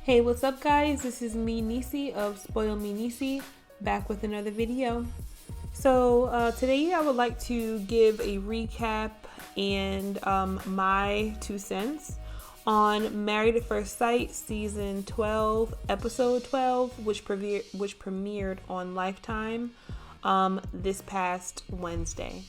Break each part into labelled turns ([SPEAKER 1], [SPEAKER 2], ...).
[SPEAKER 1] Hey, what's up guys? This is me, Nisi of Spoil Me Nisi, back with another video. So today I would like to give a recap and my 2 cents on Married at First Sight season 12, episode 12, which premiered on Lifetime this past Wednesday.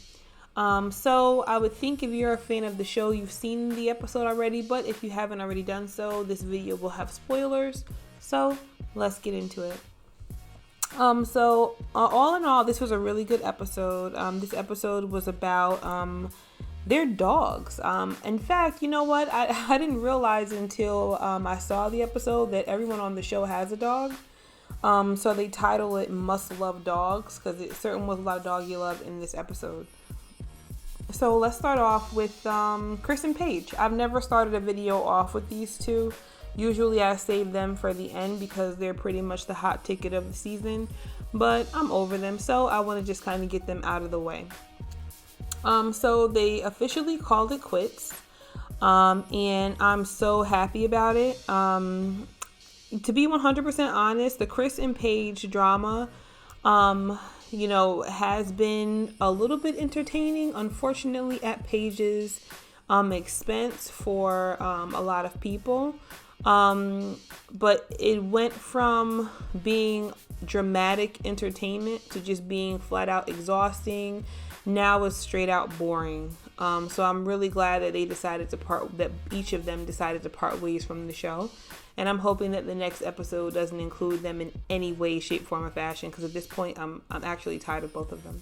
[SPEAKER 1] So I would think if you're a fan of the show, you've seen the episode already, but if you haven't already done so, this video will have spoilers. So let's get into it. All in all, this was a really good episode. This episode was about their dogs. In fact, you know what? I didn't realize until I saw the episode that everyone on the show has a dog. So they title it Must Love Dogs because it certainly was a lot of doggy love in this episode. So let's start off with Chris and Paige. I've never started a video off with these two. Usually I save them for the end because they're pretty much the hot ticket of the season. But I'm over them, so I want to just kind of get them out of the way. So they officially called it quits. And I'm so happy about it. To be 100% honest, the Chris and Paige drama has been a little bit entertaining, unfortunately at Paige's expense for a lot of people. But it went from being dramatic entertainment to just being flat out exhausting. Now it's straight out boring. So I'm really glad that each of them decided to part ways from the show. And I'm hoping that the next episode doesn't include them in any way, shape, form, or fashion. Because at this point, I'm actually tired of both of them.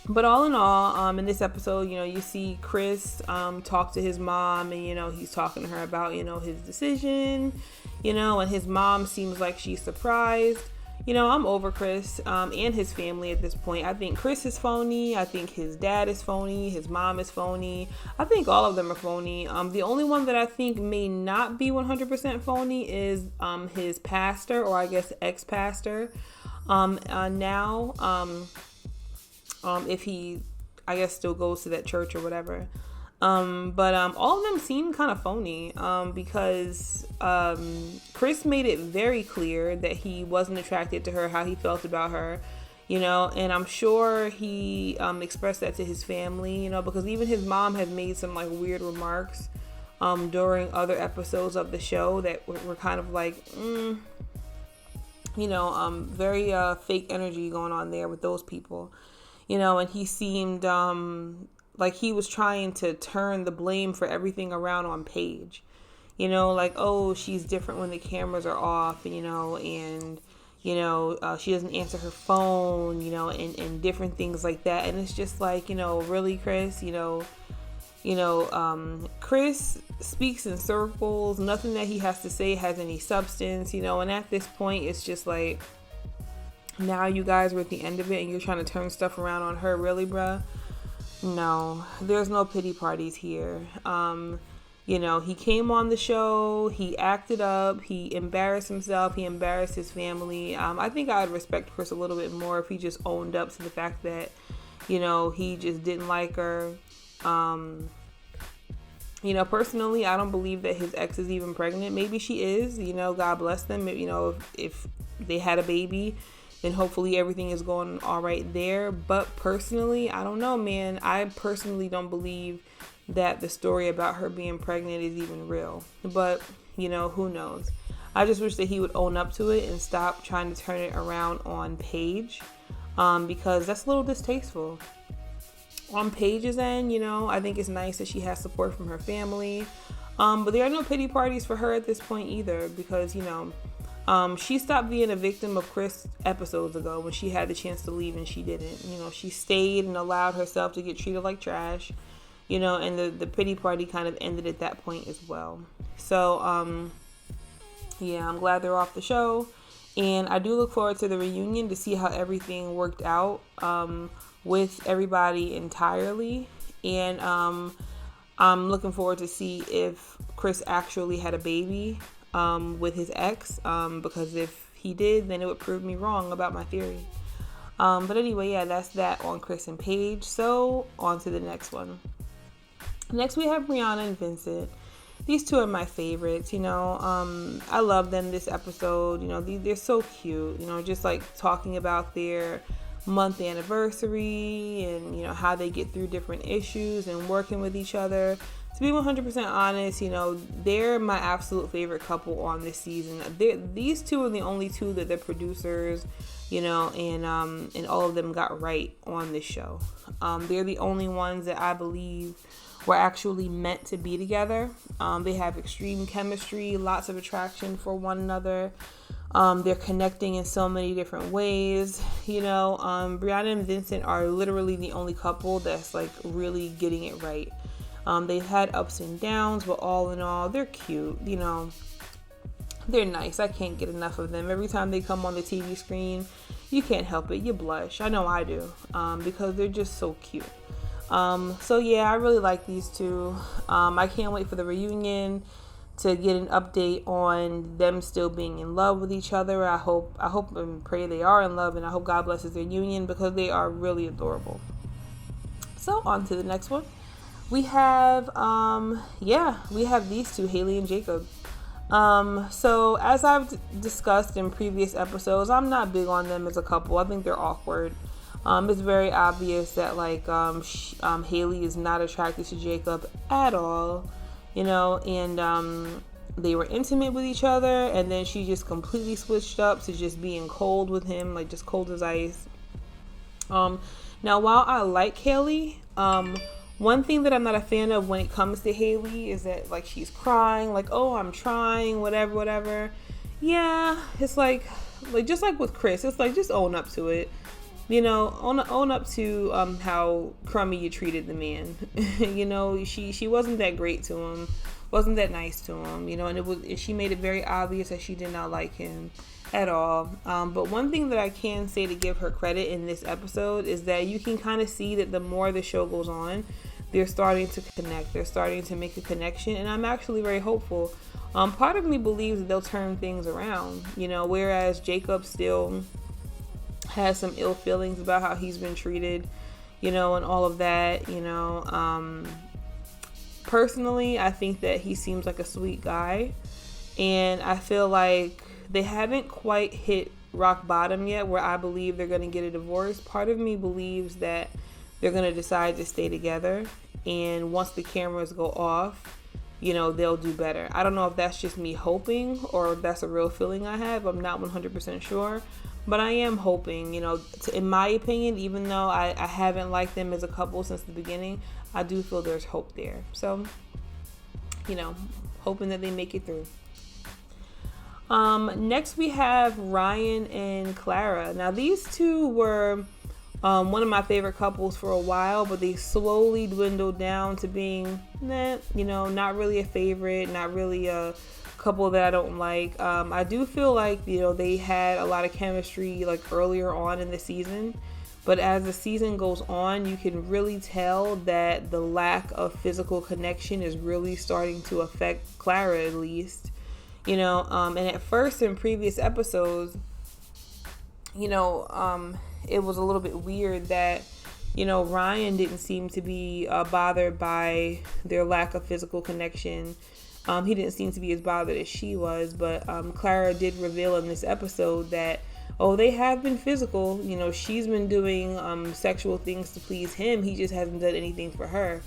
[SPEAKER 1] But all in all, in this episode, you see Chris talk to his mom, and he's talking to her about his decision, and his mom seems like she's surprised. I'm over Chris and his family at this point. I think Chris is phony. I think his dad is phony. His mom is phony. I think all of them are phony. The only one that I think may not be 100% phony is his pastor, or I guess ex-pastor. If he, I guess, still goes to that church or whatever. But all of them seem kind of phony because Chris made it very clear that he wasn't attracted to her, how he felt about her, and I'm sure he expressed that to his family, because even his mom had made some like weird remarks during other episodes of the show that were kind of like, very fake energy going on there with those people, and he seemed like he was trying to turn the blame for everything around on Paige. Like, oh, she's different when the cameras are off, and she doesn't answer her phone, and different things like that. And it's just like, really, Chris, Chris speaks in circles. Nothing that he has to say has any substance, and at this point, it's just like, now you guys are at the end of it and you're trying to turn stuff around on her. Really, bruh? No, there's no pity parties here. He came on the show, he acted up, he embarrassed himself, he embarrassed his family. I think I would respect Chris a little bit more if he just owned up to the fact that, he just didn't like her. Personally, I don't believe that his ex is even pregnant. Maybe she is, God bless them. If they had a baby, then hopefully everything is going all right there. But personally, I don't know, man. I personally don't believe that the story about her being pregnant is even real. But, who knows? I just wish that he would own up to it and stop trying to turn it around on Paige, because that's a little distasteful. On Paige's end, I think it's nice that she has support from her family. But there are no pity parties for her at this point either, because, she stopped being a victim of Chris episodes ago when she had the chance to leave and she didn't. She stayed and allowed herself to get treated like trash, and the pity party kind of ended at that point as well. So, I'm glad they're off the show. And I do look forward to the reunion to see how everything worked out with everybody entirely. And I'm looking forward to see if Chris actually had a baby with his ex, because if he did, then it would prove me wrong about my theory. But anyway, that's that on Chris and Paige. So on to the next one. Next we have Brianna and Vincent. these two are my favorites. I love them this episode. They're so cute. Just like talking about their month anniversary and how they get through different issues and working with each other. To be 100% honest, they're my absolute favorite couple on this season. These two are the only two that the producers, and all of them got right on this show. They're the only ones that I believe were actually meant to be together. They have extreme chemistry, lots of attraction for one another. They're connecting in so many different ways. Brianna and Vincent are literally the only couple that's like really getting it right. They've had ups and downs, but all in all, they're cute. They're nice. I can't get enough of them. Every time they come on the TV screen, you can't help it. You blush. I know I do, because they're just so cute. So yeah, I really like these two. I can't wait for the reunion to get an update on them still being in love with each other. I hope and pray they are in love, and I hope God blesses their union because they are really adorable. So on to the next one. We have these two, Haley and Jacob. So as I've discussed in previous episodes, I'm not big on them as a couple. I think they're awkward. It's very obvious that Haley is not attracted to Jacob at all, and they were intimate with each other, and then she just completely switched up to just being cold with him, like just cold as ice. Now while I like Haley, one thing that I'm not a fan of when it comes to Haley is that she's crying, oh, I'm trying, whatever. Yeah, it's like just like with Chris, it's just own up to it. Own up to how crummy you treated the man. She wasn't that great to him, wasn't that nice to him, and she made it very obvious that she did not like him at all. But one thing that I can say to give her credit in this episode is that you can kind of see that the more the show goes on, they're starting to connect. They're starting to make a connection, and I'm actually very hopeful. Part of me believes that they'll turn things around, whereas Jacob still has some ill feelings about how he's been treated, and all of that, personally, I think that he seems like a sweet guy, and I feel like they haven't quite hit rock bottom yet where I believe they're going to get a divorce. Part of me believes that they're going to decide to stay together, and once the cameras go off, they'll do better. I don't know if that's just me hoping or if that's a real feeling I have. I'm not 100% sure, but I am hoping, in my opinion, even though I haven't liked them as a couple since the beginning, I do feel there's hope there. So, hoping that they make it through. Next we have Ryan and Clara. Now these two were one of my favorite couples for a while, but they slowly dwindled down to being, not really a favorite, not really a couple that I don't like. I do feel like, they had a lot of chemistry earlier on in the season, but as the season goes on, you can really tell that the lack of physical connection is really starting to affect Clara, at least. And at first in previous episodes, it was a little bit weird that, Ryan didn't seem to be bothered by their lack of physical connection. He didn't seem to be as bothered as she was, but Clara did reveal in this episode that, they have been physical. She's been doing sexual things to please him. He just hasn't done anything for her.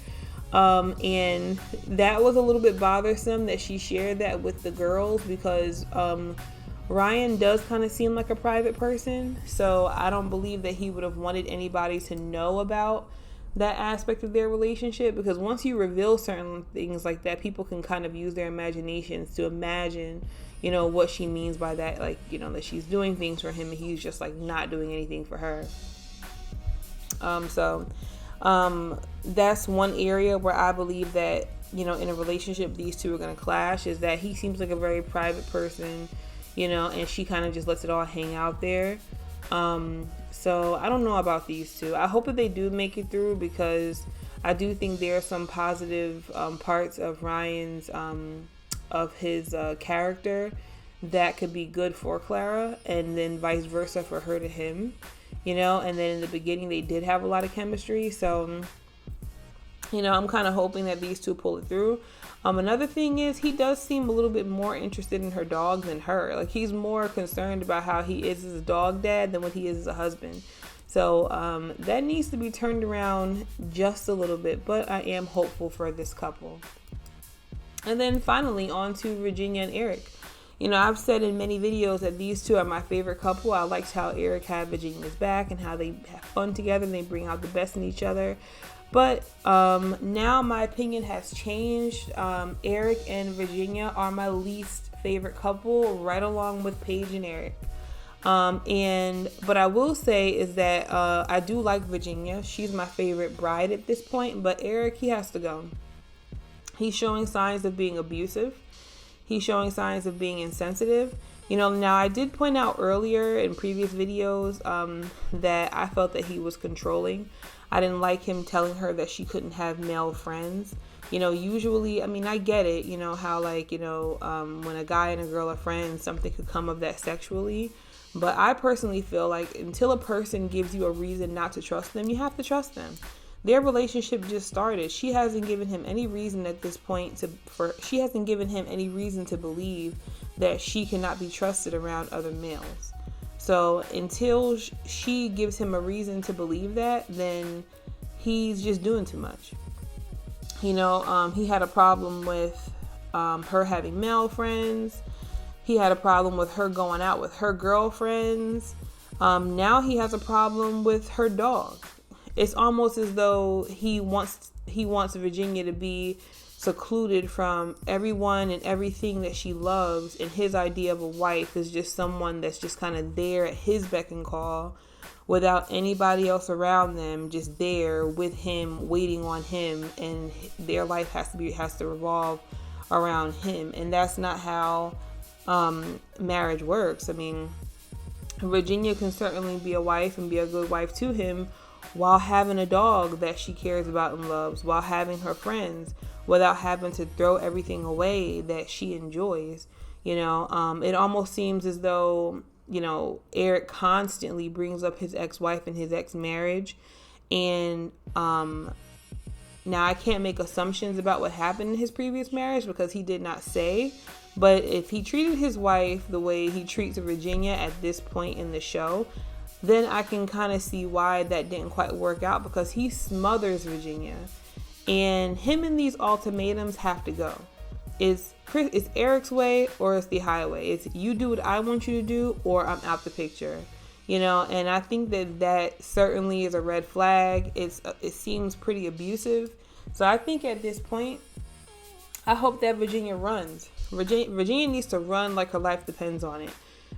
[SPEAKER 1] And that was a little bit bothersome that she shared that with the girls, because Ryan does kind of seem like a private person, so I don't believe that he would have wanted anybody to know about that aspect of their relationship, because once you reveal certain things like that, people can kind of use their imaginations to imagine, what she means by that, that she's doing things for him and he's just not doing anything for her. That's one area where I believe that, in a relationship, these two are going to clash, is that he seems like a very private person, and she kind of just lets it all hang out there. So I don't know about these two. I hope that they do make it through, because I do think there are some positive parts of Ryan's, of his character that could be good for Clara, and then vice versa for her to him, and then in the beginning they did have a lot of chemistry. So I'm kind of hoping that these two pull it through. Another thing is he does seem a little bit more interested in her dog than her. Like, he's more concerned about how he is as a dog dad than what he is as a husband. So that needs to be turned around just a little bit, but I am hopeful for this couple. And then finally on to Virginia and Eric. I've said in many videos that these two are my favorite couple. I liked how Eric had Virginia's back and how they have fun together and they bring out the best in each other. But now my opinion has changed. Eric and Virginia are my least favorite couple, right along with Paige and Eric. But I will say is that I do like Virginia. She's my favorite bride at this point. But Eric, he has to go. He's showing signs of being abusive. He's showing signs of being insensitive. Now I did point out earlier in previous videos that I felt that he was controlling. I didn't like him telling her that she couldn't have male friends. Usually, I get it, how when a guy and a girl are friends, something could come of that sexually. But I personally feel like until a person gives you a reason not to trust them, you have to trust them. Their relationship just started. She hasn't given him any reason at this point she hasn't given him any reason to believe that she cannot be trusted around other males. So until she gives him a reason to believe that, then he's just doing too much. He had a problem with her having male friends. He had a problem with her going out with her girlfriends. Now he has a problem with her dog. It's almost as though he wants Virginia to be secluded from everyone and everything that she loves, and his idea of a wife is just someone that's just kind of there at his beck and call without anybody else around them, just there with him, waiting on him, and their life has to revolve around him. And that's not how marriage works. Virginia can certainly be a wife and be a good wife to him while having a dog that she cares about and loves, while having her friends, without having to throw everything away that she enjoys. It almost seems as though, Eric constantly brings up his ex-wife and his ex-marriage. And now I can't make assumptions about what happened in his previous marriage because he did not say. But if he treated his wife the way he treats Virginia at this point in the show, then I can kind of see why that didn't quite work out, because he smothers Virginia. And him and these ultimatums have to go. It's Eric's way or it's the highway. It's you do what I want you to do or I'm out the picture. And I think that certainly is a red flag. It seems pretty abusive. So I think at this point, I hope that Virginia runs. Virginia needs to run like her life depends on it.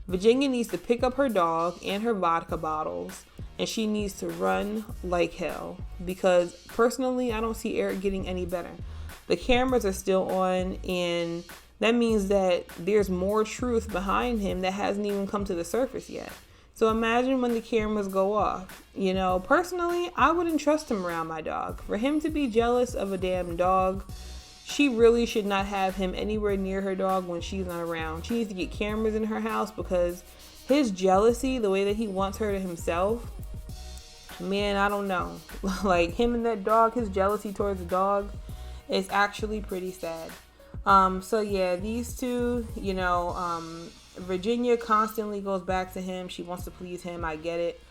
[SPEAKER 1] Virginia needs to pick up her dog and her vodka bottles, and she needs to run like hell, because personally, I don't see Eric getting any better. The cameras are still on, and that means that there's more truth behind him that hasn't even come to the surface yet. So imagine when the cameras go off. Personally, I wouldn't trust him around my dog. For him to be jealous of a damn dog, she really should not have him anywhere near her dog when she's not around. She needs to get cameras in her house, because his jealousy, the way that he wants her to himself, man, I don't know. Like him and that dog, his jealousy towards the dog is actually pretty sad. So yeah, these two, Virginia constantly goes back to him. She wants to please him. I get it.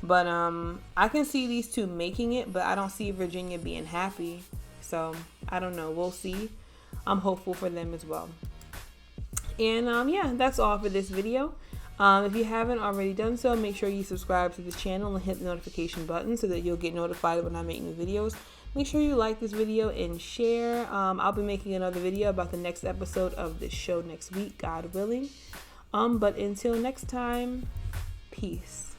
[SPEAKER 1] But I can see these two making it, but I don't see Virginia being happy. So I don't know. We'll see. I'm hopeful for them as well. And yeah, that's all for this video. If you haven't already done so, make sure you subscribe to this channel and hit the notification button so that you'll get notified when I make new videos. Make sure you like this video and share. I'll be making another video about the next episode of this show next week, God willing. But until next time, peace.